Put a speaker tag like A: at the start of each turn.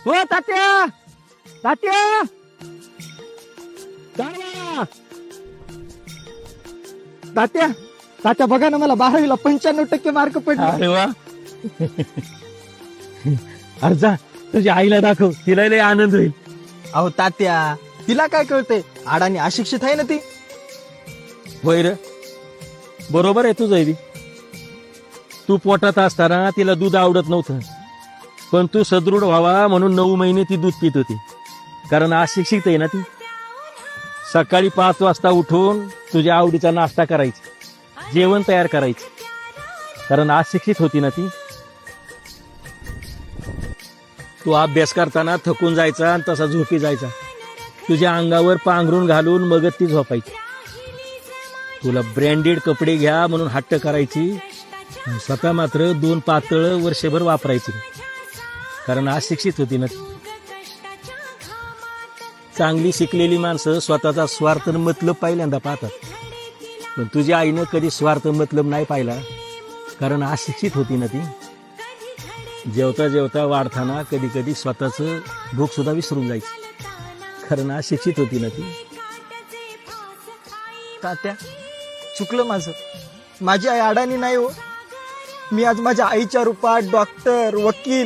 A: हो तात्या, तात्या, तात्या, तात्या, तात्या बघा ना, मला 12वीला 95% मार्क पडले.
B: अरे वा. अरे जा तुझ्या आईला दाखव, तिला लय आनंद होईल.
A: अहो तात्या, तिला काय कळते, अडाणी अशिक्षित आहे ना ती.
B: होय रे, बरोबर आहे तुझं बी. तू पोटात असताना तिला दूध आवडत नव्हतं, पण तू सदृढ व्हावा म्हणून 9 महिने ती दूध पित होती. कारण अशिक्षित आहे ना ती. सकाळी 5 वाजता उठून तुझ्या आवडीचा नाश्ता करायची, जेवण तयार करायची, कारण अशिक्षित होती ना ती. तू अभ्यास करताना थकून जायचा आणि तसा झोपी जायचा. तुझ्या अंगावर पांघरून घालून मगच ती झोपायची. तुला ब्रँडेड कपडे घ्या म्हणून हट्ट करायची, आणि स्वतः मात्र 2 पातळ वर्षभर वापरायची, कारण अशिक्षित होती ना ती. चांगली शिकलेली माणसं स्वतःचा स्वार्थ आणि मतलब पहिल्यांदा पाहतात, पण तुझ्या आईनं कधी स्वार्थ मतलब नाही पाहिला, कारण अशिक्षित होती ना ती. जेवता जेवता वाढताना कधी कधी स्वतःचं भूक सुद्धा विसरून जायची, कारण अशिक्षित होती ना ती.
A: तात्या, चुकलं माझं. माझी आई अडाणी नाही हो. मी आज माझ्या आईच्या रूपात डॉक्टर, वकील,